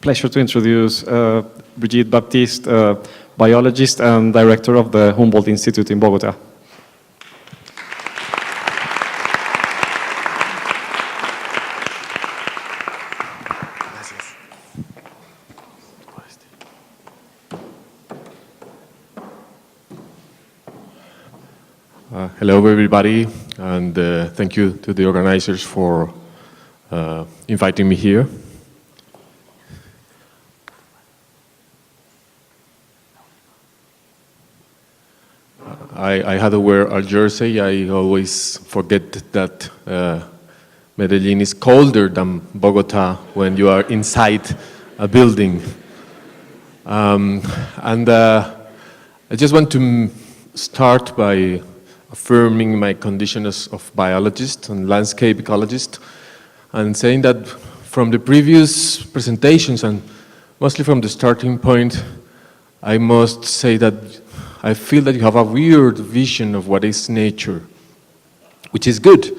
pleasure to introduce Brigitte Baptiste, biologist and director of the Humboldt Institute in Bogota. Hello, everybody, and thank you to the organizers for inviting me here. I had to wear a jersey. I always forget that Medellín is colder than Bogota when you are inside a building. I just want to start by affirming my condition of biologist and landscape ecologist, and saying that from the previous presentations and mostly from the starting point, I must say that I feel that you have a weird vision of what is nature, which is good,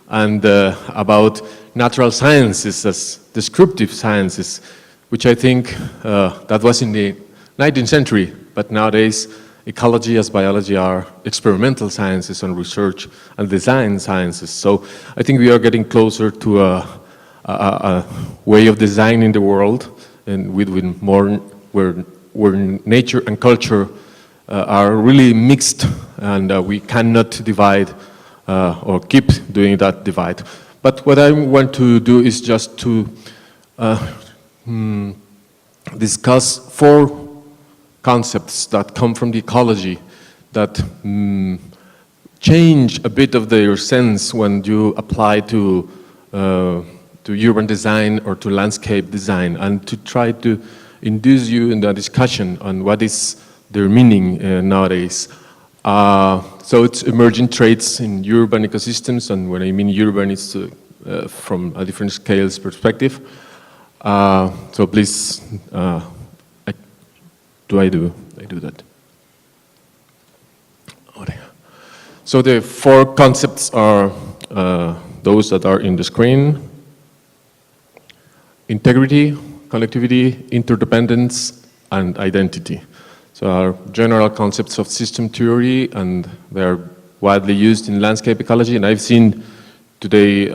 and about natural sciences as descriptive sciences, which I think that was in the 19th century, but nowadays ecology as biology are experimental sciences and research and design sciences. So I think we are getting closer to a way of designing the world, and with more where nature and culture are really mixed, and we cannot divide or keep doing that divide. But what I want to do is just to discuss 4 concepts that come from the ecology that change a bit of their sense when you apply to urban design or to landscape design, and to try to induce you in the discussion on what is their meaning nowadays. So it's emerging traits in urban ecosystems, and when I mean urban, it's from a different scales perspective. So please, I do that. So the 4 concepts are those that are in the screen: integrity, connectivity, interdependence, and identity. So our general concepts of system theory, and they're widely used in landscape ecology, and I've seen today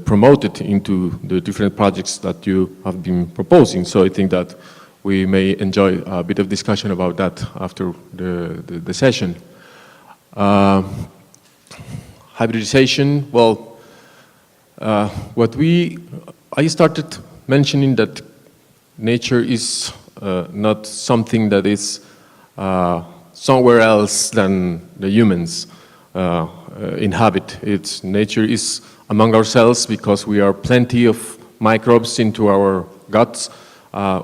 promoted into the different projects that you have been proposing. So I think that we may enjoy a bit of discussion about that after the session. Hybridization, well, I started mentioning that nature is not something that is somewhere else than the humans inhabit. Nature is among ourselves, because we are plenty of microbes into our guts.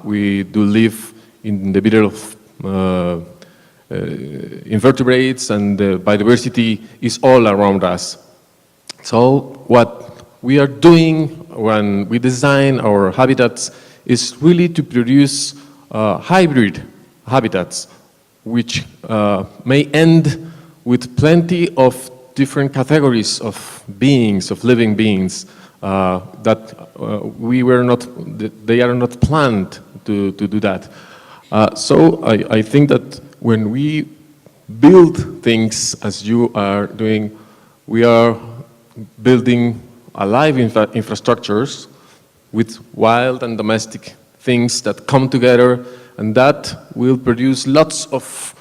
We do live in the middle of invertebrates, and the biodiversity is all around us. So what we are doing when we design our habitats is really to produce hybrid habitats, which may end with plenty of different categories of beings, of living beings, that they are not planned to do that. So I think that when we build things as you are doing, we are building alive infrastructures with wild and domestic things that come together, and that will produce lots of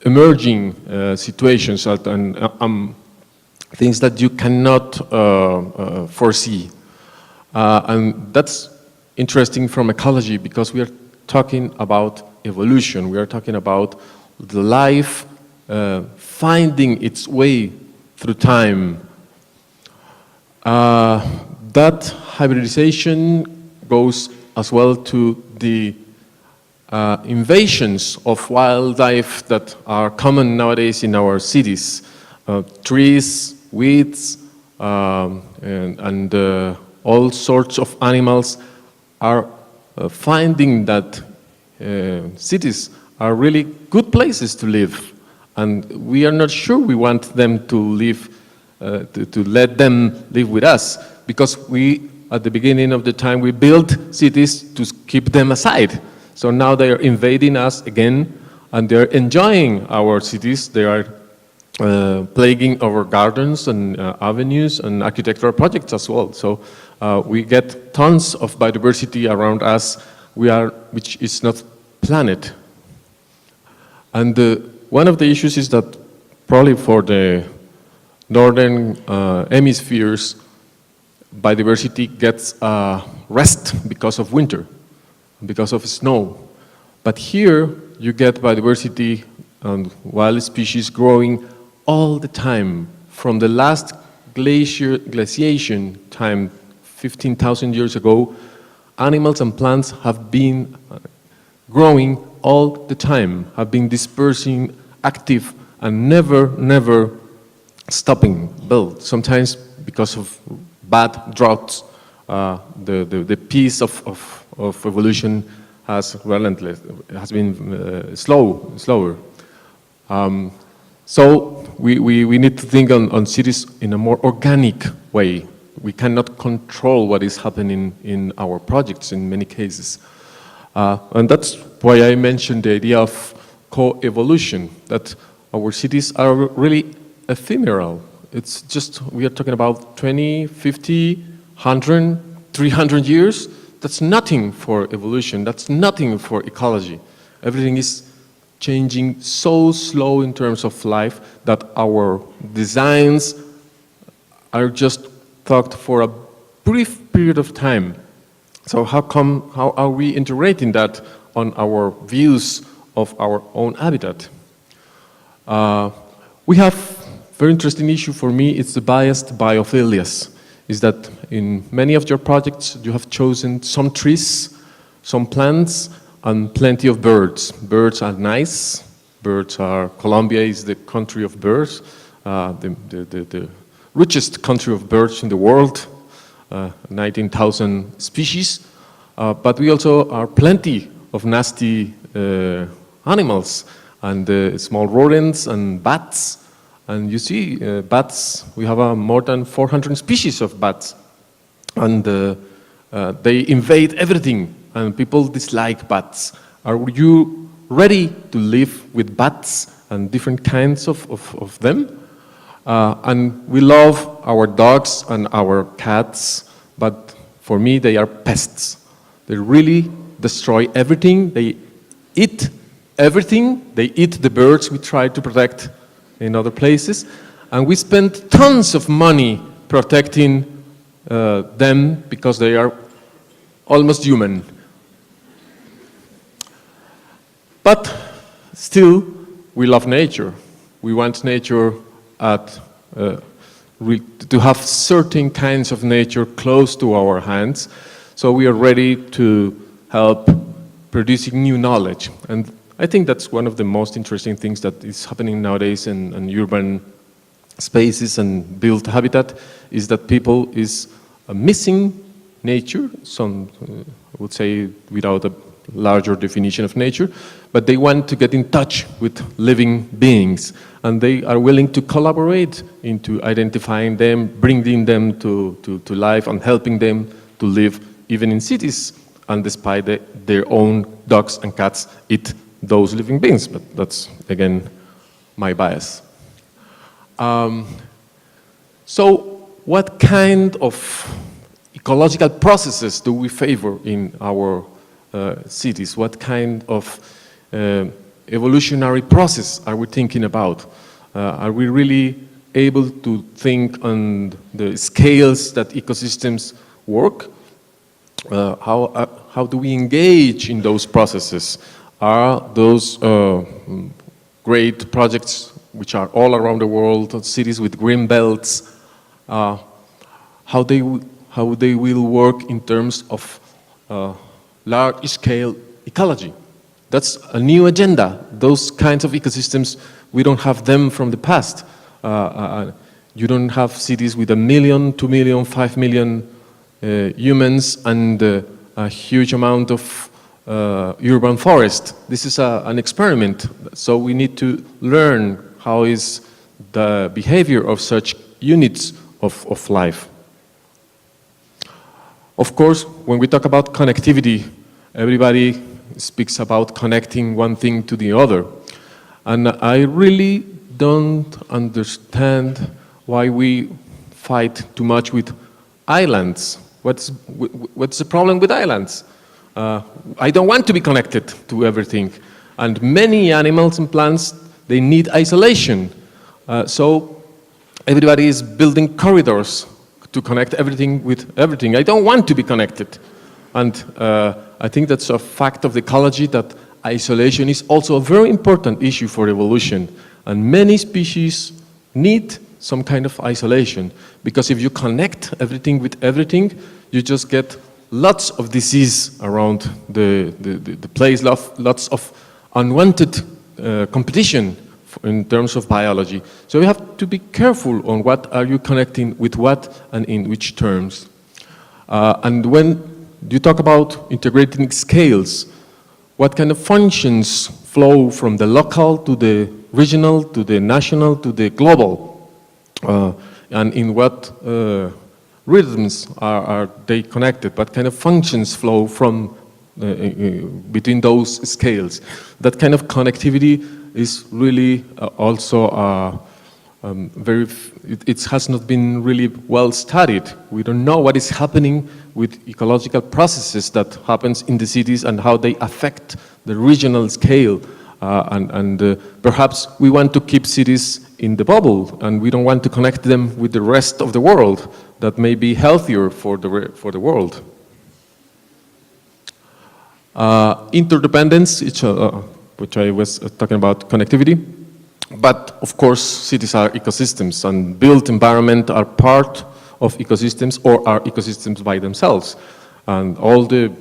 emerging situations and things that you cannot foresee. And that's interesting from ecology, because we are talking about evolution. We are talking about the life finding its way through time. That hybridization goes as well to the invasions of wildlife that are common nowadays in our cities. Trees, weeds, and all sorts of animals are finding that cities are really good places to live, and we are not sure we want them to live, to let them live with us, because we at the beginning of the time we built cities to keep them aside. So now they are invading us again, and they're enjoying our cities. They are plaguing our gardens and avenues and architectural projects as well. So we get tons of biodiversity around us, which is not planet. And one of the issues is that probably for the northern hemispheres, biodiversity gets rest because of winter, because of snow. But here you get biodiversity and wild species growing all the time. From the last glaciation time, 15,000 years ago, animals and plants have been growing all the time, have been dispersing, active, and never stopping build. Sometimes because of bad droughts, the pace of evolution has been slower. So we need to think on cities in a more organic way. We cannot control what is happening in our projects in many cases. And that's why I mentioned the idea of co-evolution, that our cities are really ephemeral. It's just, we are talking about 20, 50, 100, 300 years. That's nothing for evolution. That's nothing for ecology. Everything is changing so slow in terms of life that our designs are just thought for a brief period of time. So how are we integrating that on our views of our own habitat? We have very interesting issue for me. It's the biased biophilias. Is that in many of your projects you have chosen some trees, some plants, and plenty of birds. Birds are nice. Colombia is the country of birds, the richest country of birds in the world, 19,000 species. But we also are plenty of nasty animals and small rodents and bats. And you see, bats, we have more than 400 species of bats. And they invade everything, and people dislike bats. Are you ready to live with bats and different kinds of them? And we love our dogs and our cats, but for me they are pests. They really destroy everything. They eat everything. They eat the birds we try to protect in other places. And we spend tons of money protecting them because they are almost human. But still, we love nature. We want nature to have certain kinds of nature close to our hands. So we are ready to help producing new knowledge. And I think that's one of the most interesting things that is happening nowadays in urban spaces and built habitat, is that people is missing nature, some would say without a larger definition of nature, but they want to get in touch with living beings, and they are willing to collaborate into identifying them, bringing them to life, and helping them to live even in cities, and despite their own dogs and cats eat those living beings. But that's, again, my bias. So what kind of ecological processes do we favor in our cities? What kind of evolutionary process are we thinking about? Are we really able to think on the scales that ecosystems work? How do we engage in those processes? Are those great projects which are all around the world, cities with green belts, how they will work in terms of large-scale ecology? That's a new agenda. Those kinds of ecosystems, we don't have them from the past. You don't have cities with 1 million, 2 million, 5 million humans and a huge amount of urban forest. This is an experiment, so we need to learn how is the behavior of such units of life. Of course, when we talk about connectivity, everybody speaks about connecting one thing to the other. And I really don't understand why we fight too much with islands. What's the problem with islands? I don't want to be connected to everything. And many animals and plants, they need isolation. So everybody is building corridors to connect everything with everything. I don't want to be connected. And I think that's a fact of the ecology, that isolation is also a very important issue for evolution. And many species need some kind of isolation, because if you connect everything with everything, you just get lots of disease around the place, lots of unwanted competition in terms of biology. So we have to be careful on what are you connecting with what and in which terms. And when you talk about integrating scales, what kind of functions flow from the local to the regional, to the national, to the global? And in what rhythms are they connected? What kind of functions flow from between those scales? That kind of connectivity is really also it has not been really well studied. We don't know what is happening with ecological processes that happens in the cities and how they affect the regional scale. Perhaps we want to keep cities in the bubble, and we don't want to connect them with the rest of the world that may be healthier for the world. Interdependence, which I was talking about connectivity. But of course, cities are ecosystems, and built environment are part of ecosystems or are ecosystems by themselves. And all the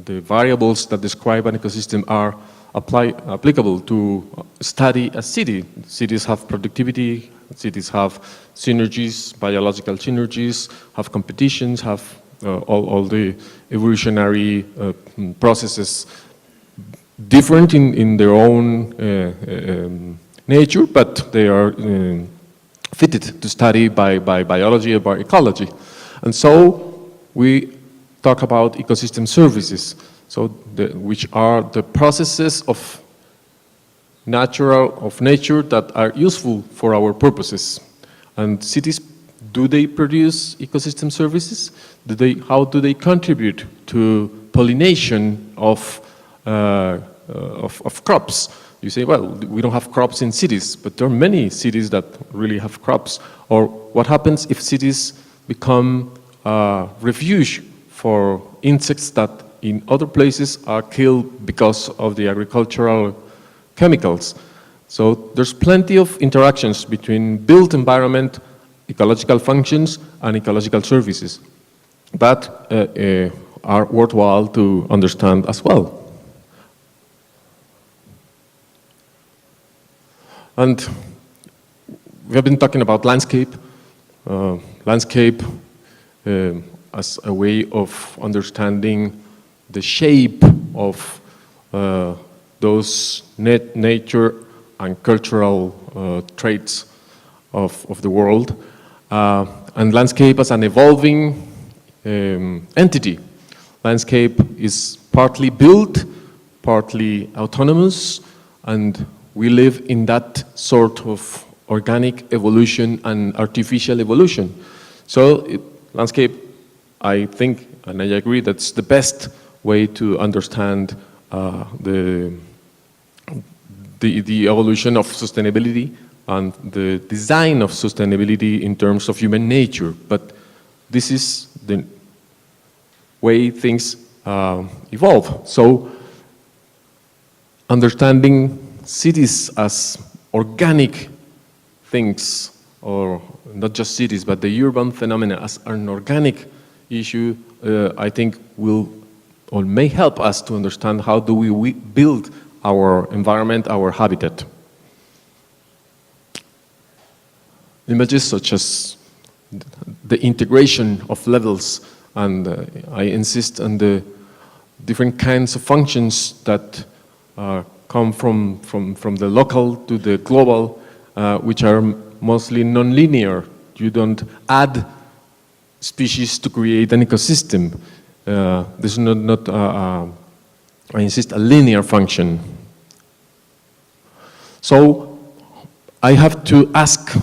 variables that describe an ecosystem are applicable to study a city. Cities have productivity, cities have synergies, biological synergies, have competitions, have all the evolutionary processes different in their own nature, but they are fitted to study by biology or by ecology. And so we talk about ecosystem services, which are the processes of nature that are useful for our purposes. And cities, do they produce ecosystem services? How do they contribute to pollination of crops? You say, well, we don't have crops in cities, but there are many cities that really have crops. Or what happens if cities become a refuge for insects that in other places are killed because of the agricultural chemicals? So there's plenty of interactions between built environment, ecological functions, and ecological services that are worthwhile to understand as well. And we have been talking about landscape, as a way of understanding the shape of those nature and cultural traits of the world, and landscape as an evolving entity. Landscape is partly built, partly autonomous, and we live in that sort of organic evolution and artificial evolution. So landscape, I think, and I agree, that's the best way to understand the evolution of sustainability and the design of sustainability in terms of human nature. But this is the way things evolve. So understanding cities as organic things, or not just cities, but the urban phenomena as an organic issue, I think will or may help us to understand how do we build our environment, our habitat. Images such as the integration of levels, and I insist on the different kinds of functions that come from the local to the global, which are mostly non-linear. You don't add species to create an ecosystem. This is not I insist, a linear function. So I have to ask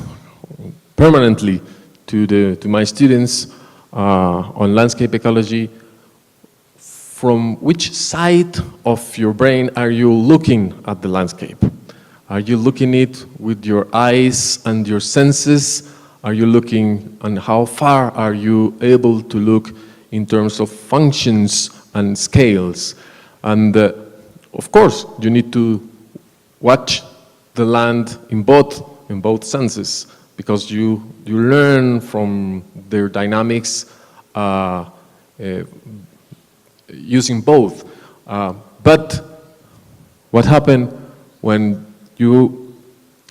permanently to my students on landscape ecology, from which side of your brain are you looking at the landscape? Are you looking it with your eyes and your senses? Are you looking, and how far are you able to look in terms of functions and scales? And of course, you need to watch the land in both senses, because you learn from their dynamics using both. But what happens when you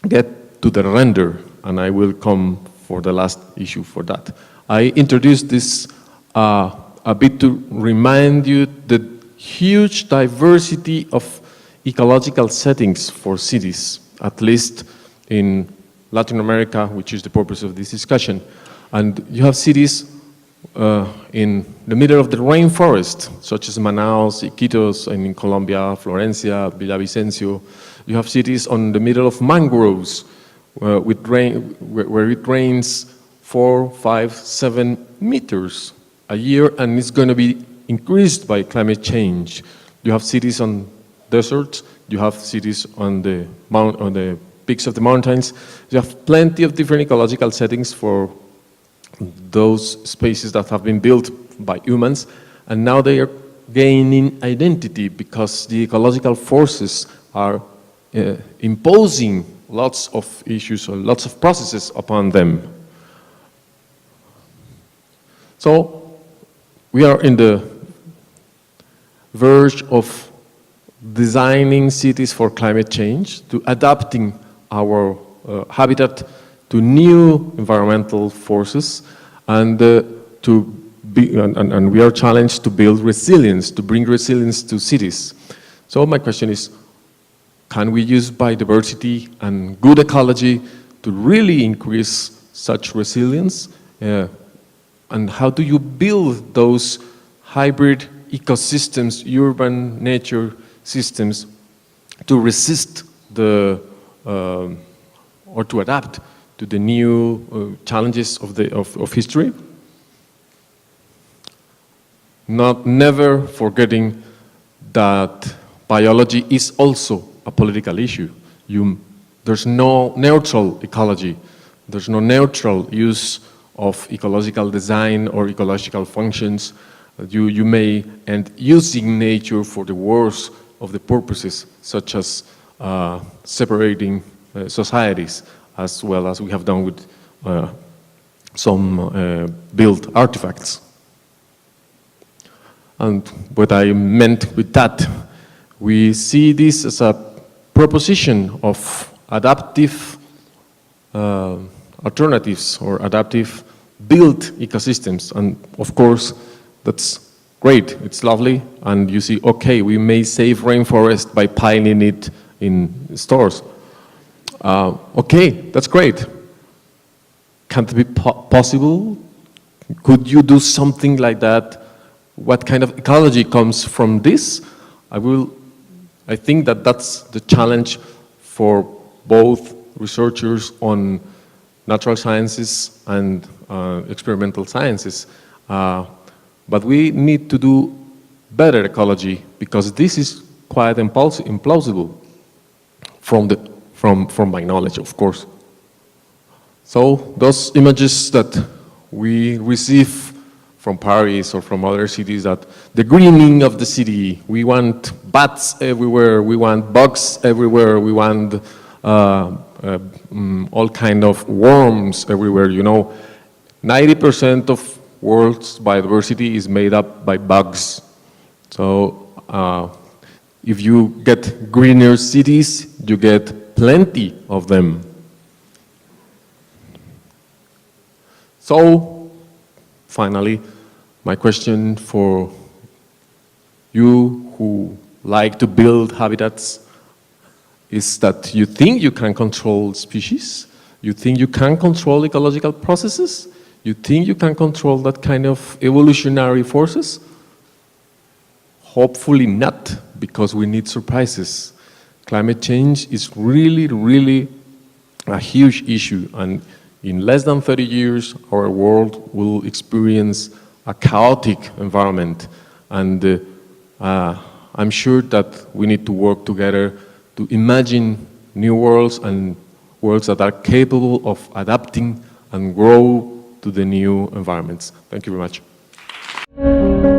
get to the render? And I will come for the last issue for that. I introduced this a bit to remind you the huge diversity of ecological settings for cities, at least in Latin America, which is the purpose of this discussion. And you have cities in the middle of the rainforest, such as Manaus, Iquitos, and in Colombia, Florencia, Villavicencio. You have cities on the middle of mangroves, where it rains 4, 5, 7 meters a year, and it's going to be increased by climate change. You have cities on deserts. You have cities on the peaks of the mountains. You have plenty of different ecological settings for those spaces that have been built by humans, and now they are gaining identity because the ecological forces are imposing lots of issues or lots of processes upon them. So we are in the verge of designing cities for climate change, to adapting our habitat to new environmental forces, and and we are challenged to build resilience, to bring resilience to cities. So my question is, can we use biodiversity and good ecology to really increase such resilience? And how do you build those hybrid ecosystems, urban nature systems, to resist the or to adapt to the new challenges of history? Never forgetting that biology is also a political issue. There's no neutral ecology. There's no neutral use of ecological design or ecological functions. You may end using nature for the worst of the purposes, such as separating societies, as well as we have done with some built artifacts. And what I meant with that, we see this as a proposition of adaptive alternatives or adaptive built ecosystems. And of course, that's great, it's lovely, and you see, okay, we may save rainforest by piling it in stores. Okay, that's great. Can't it be possible? Could you do something like that? What kind of ecology comes from this? I think that that's the challenge for both researchers on natural sciences and experimental sciences. But we need to do better ecology, because this is quite implausible from my knowledge, of course. So those images that we receive from Paris or from other cities, that the greening of the city, we want bats everywhere, we want bugs everywhere, we want all kind of worms everywhere, 90% of world's biodiversity is made up by bugs. So if you get greener cities, you get plenty of them. So finally, my question for you who like to build habitats is that you think you can control species, you think you can control ecological processes, You think you can control that kind of evolutionary forces? Hopefully not, because we need surprises. Climate change is really, really a huge issue, and in less than 30 years, our world will experience a chaotic environment, and I'm sure that we need to work together to imagine new worlds and worlds that are capable of adapting and grow to the new environments. Thank you very much.